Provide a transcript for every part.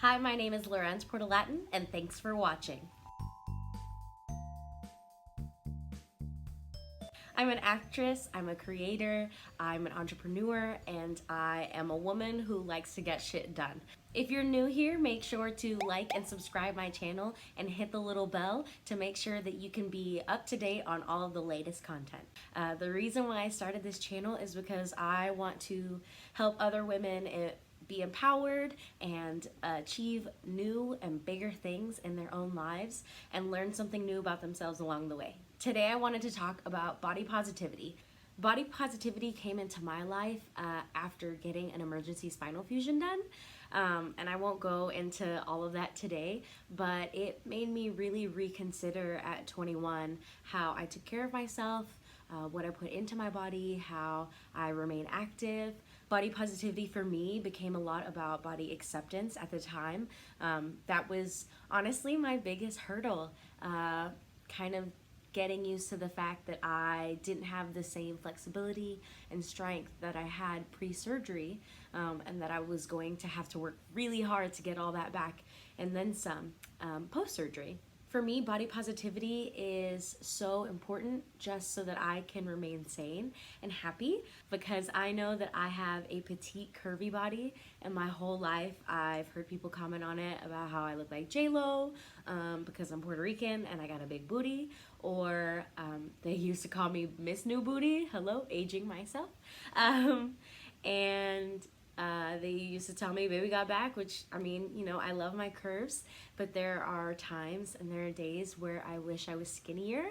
Hi, my name is Lorens Portalatin, and thanks for watching. I'm an actress, I'm a creator, I'm an entrepreneur, and I am a woman who likes to get shit done. If you're new here, make sure to like and subscribe my channel and hit the little bell to make sure that you can be up to date on all of the latest content. The reason why I started this channel is because I want to help other women be empowered and achieve new and bigger things in their own lives and learn something new about themselves along the way. Today I wanted to talk about body positivity. Body positivity came into my life after getting an emergency spinal fusion done. And I won't go into all of that today, but it made me really reconsider at 21 how I took care of myself, what I put into my body, how I remain active. Body positivity for me became a lot about body acceptance at the time. That was honestly my biggest hurdle, kind of getting used to the fact that I didn't have the same flexibility and strength that I had pre-surgery, and that I was going to have to work really hard to get all that back and then some post-surgery. For me, body positivity is so important just so that I can remain sane and happy, because I know that I have a petite, curvy body, and my whole life I've heard people comment on it about how I look like J-Lo because I'm Puerto Rican and I got a big booty, or they used to call me Miss New Booty, hello, aging myself, and they used to tell me baby got back, which, I mean, you know, I love my curves, but there are times and there are days where I wish I was skinnier,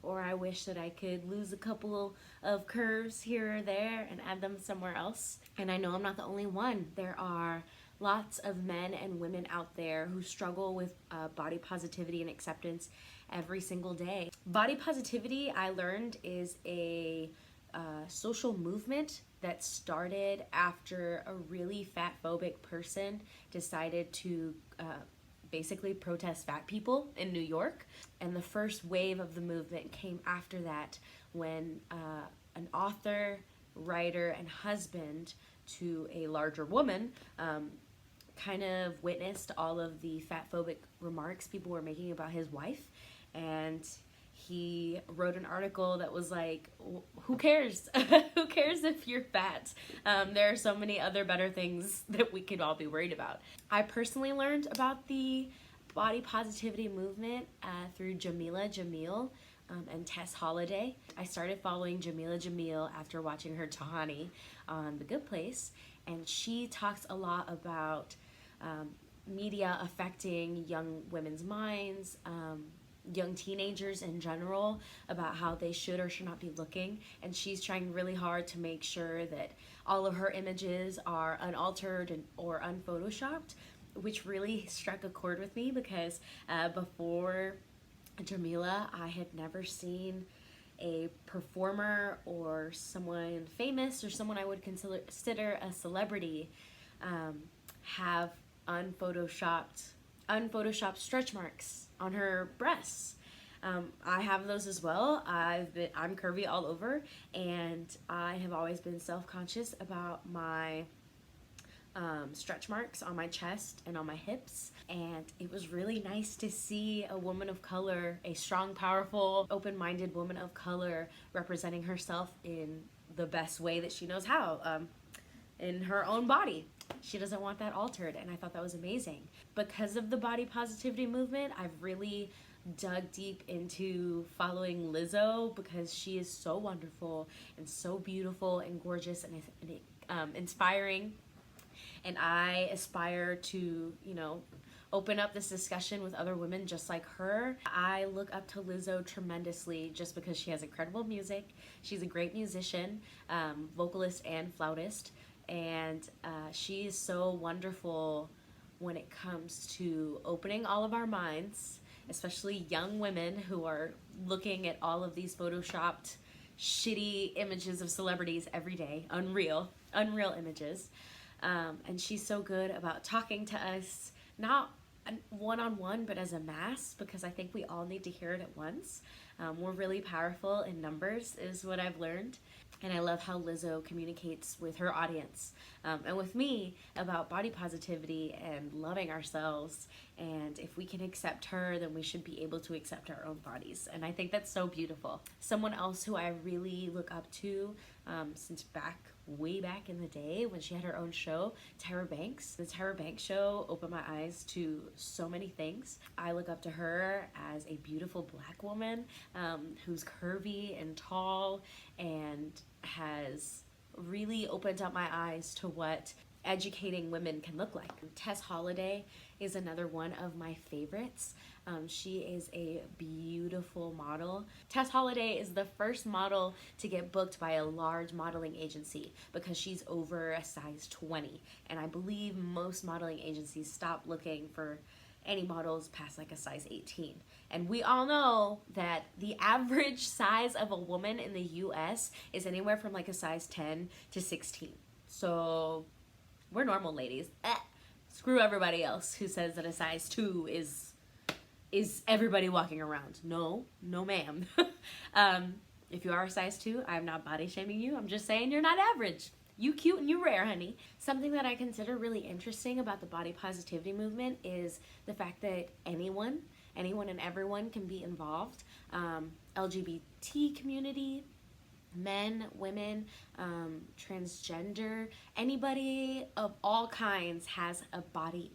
or I wish that I could lose a couple of curves here or there and add them somewhere else. And I know I'm not the only one. There are lots of men and women out there who struggle with body positivity and acceptance every single day. Body positivity, I learned, is a social movement that started after a really fat-phobic person decided to basically protest fat people in New York. And the first wave of the movement came after that, when an author, writer, and husband to a larger woman kind of witnessed all of the fat-phobic remarks people were making about his wife, and he wrote an article that was like, who cares? Who cares if you're fat? There are so many other better things that we could all be worried about. I personally learned about the body positivity movement through Jameela Jamil and Tess Holliday. I started following Jameela Jamil after watching her Tahani on The Good Place, and she talks a lot about media affecting young women's minds, young teenagers in general, about how they should or should not be looking, and she's trying really hard to make sure that all of her images are unaltered or unphotoshopped, which really struck a chord with me, because before Jameela, I had never seen a performer or someone famous or someone I would consider a celebrity have unphotoshopped stretch marks on her breasts. I have those as well. I'm curvy all over, and I have always been self-conscious about my stretch marks on my chest and on my hips, and it was really nice to see a woman of color, a strong, powerful, open-minded woman of color, representing herself in the best way that she knows how, in her own body. She doesn't want that altered, and I thought that was amazing. Because of the body positivity movement, I've really dug deep into following Lizzo, because she is so wonderful and so beautiful and gorgeous and inspiring. And I aspire to, you know, open up this discussion with other women just like her. I look up to Lizzo tremendously just because she has incredible music. She's a great musician, vocalist and flautist, and she is so wonderful when it comes to opening all of our minds, especially young women who are looking at all of these photoshopped, shitty images of celebrities every day, unreal images. And she's so good about talking to us, not one-on-one, but as a mass, because I think we all need to hear it at once. We're really powerful in numbers is what I've learned. And I love how Lizzo communicates with her audience and with me about body positivity and loving ourselves. And if we can accept her, then we should be able to accept our own bodies. And I think that's so beautiful. Someone else who I really look up to since way back in the day when she had her own show, Tyra Banks. The Tyra Banks Show opened my eyes to so many things. I look up to her as a beautiful Black woman who's curvy and tall and has really opened up my eyes to what educating women can look like. Tess Holliday is another one of my favorites. She is a beautiful model. Tess Holliday is the first model to get booked by a large modeling agency because she's over a size 20. And I believe most modeling agencies stop looking for any models past like a size 18. And we all know that the average size of a woman in the US is anywhere from like a size 10 to 16. So we're normal ladies. Screw everybody else who says that a size 2 is everybody walking around. No ma'am. If you are a size 2, I'm not body shaming you. I'm just saying you're not average. You cute and you rare, honey. Something that I consider really interesting about the body positivity movement is the fact that anyone and everyone can be involved. LGBT community, men, women, transgender, anybody of all kinds has a body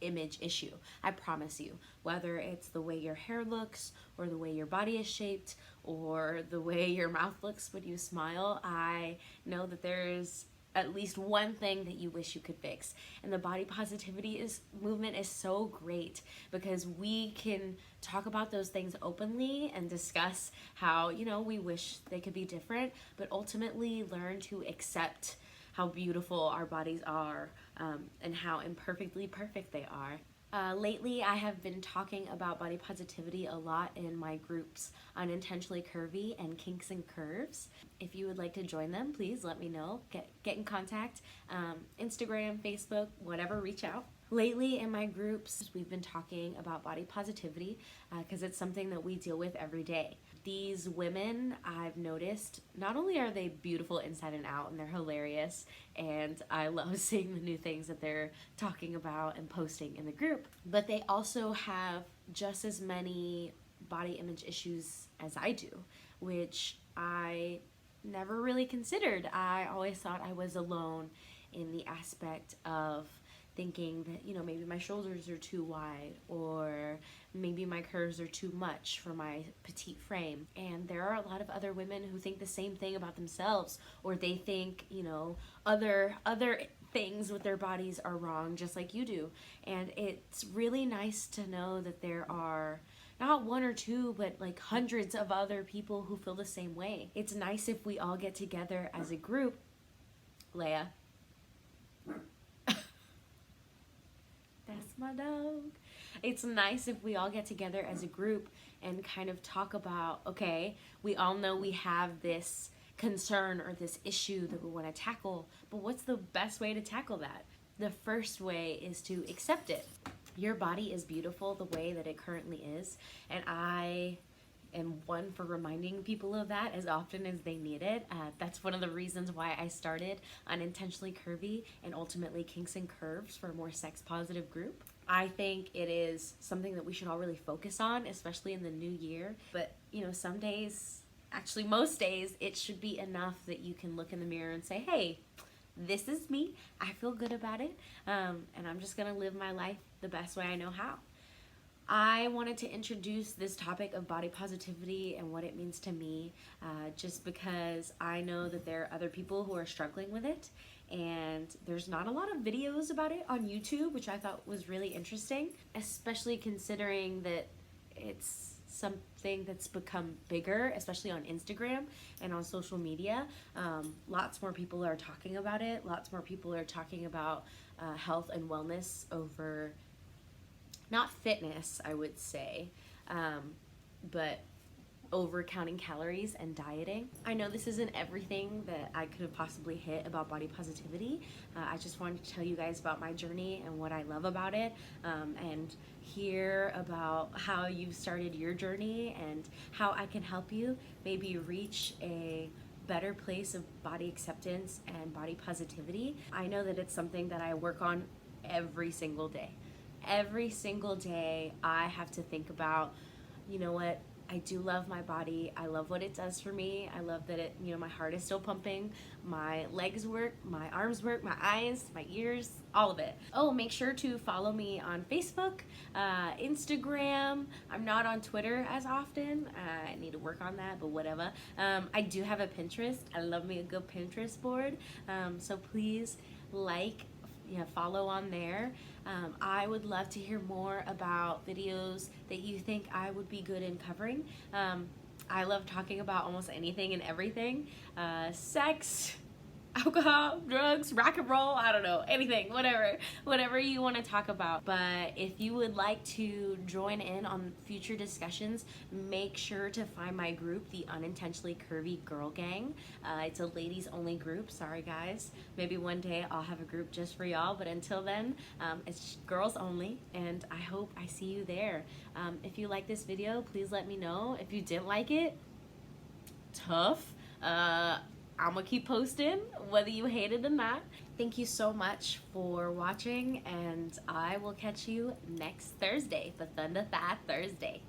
image issue. I promise you, whether it's the way your hair looks or the way your body is shaped or the way your mouth looks when you smile, I know that there's at least one thing that you wish you could fix. And the body positivity movement is so great because we can talk about those things openly and discuss how, we wish they could be different, but ultimately learn to accept how beautiful our bodies are and how imperfectly perfect they are. Lately, I have been talking about body positivity a lot in my groups Unintentionally Curvy and Kinks and Curves. If you would like to join them, please let me know. Get in contact. Instagram, Facebook, whatever, reach out. Lately in my groups, we've been talking about body positivity because it's something that we deal with every day. These women, I've noticed, not only are they beautiful inside and out and they're hilarious, and I love seeing the new things that they're talking about and posting in the group, but they also have just as many body image issues as I do, which I never really considered. I always thought I was alone in the aspect of thinking that, maybe my shoulders are too wide or maybe my curves are too much for my petite frame. And there are a lot of other women who think the same thing about themselves, or they think, other things with their bodies are wrong just like you do. And it's really nice to know that there are not one or two, but like hundreds of other people who feel the same way. It's nice if we all get together as a group. Leia. That's my dog. It's nice if we all get together as a group and kind of talk about, okay, we all know we have this concern or this issue that we want to tackle, but what's the best way to tackle that? The first way is to accept it. Your body is beautiful the way that it currently is, and I am one for reminding people of that as often as they need it. That's one of the reasons why I started Unintentionally Curvy and ultimately Kinks and Curves for a more sex positive group. I think it is something that we should all really focus on, especially in the new year. But some days, actually most days, it should be enough that you can look in the mirror and say, hey, this is me, I feel good about it, and I'm just gonna live my life the best way I know how. I wanted to introduce this topic of body positivity and what it means to me, just because I know that there are other people who are struggling with it, and there's not a lot of videos about it on YouTube, which I thought was really interesting, especially considering that it's something that's become bigger, especially on Instagram and on social media. Lots more people are talking about it. Lots more people are talking about health and wellness over, not fitness, I would say, but over counting calories and dieting. I know this isn't everything that I could have possibly hit about body positivity. I just wanted to tell you guys about my journey and what I love about it, and hear about how you started your journey and how I can help you maybe reach a better place of body acceptance and body positivity. I know that it's something that I work on every single day. Every single day I have to think about, you know what, I do love my body. I love what it does for me. I love that it, my heart is still pumping, my legs work, my arms work, my eyes, my ears, all of it. Oh, make sure to follow me on Facebook, Instagram. I'm not on Twitter as often. I need to work on that, but whatever. I do have a Pinterest. I love me a good Pinterest board. So please follow on there. I would love to hear more about videos that you think I would be good in covering. I love talking about almost anything and everything. Sex, alcohol, drugs, rock and roll, I don't know, anything, whatever you want to talk about. But if you would like to join in on future discussions, make sure to find my group, the Unintentionally Curvy Girl Gang. It's a ladies only group. Sorry guys, maybe one day I'll have a group just for y'all, but until then, it's girls only, and I hope I see you there. If you like this video, please let me know. If you didn't like it, tough. I'm gonna keep posting whether you hate it or not. Thank you so much for watching, and I will catch you next Thursday, the Thunder Thigh Thursday.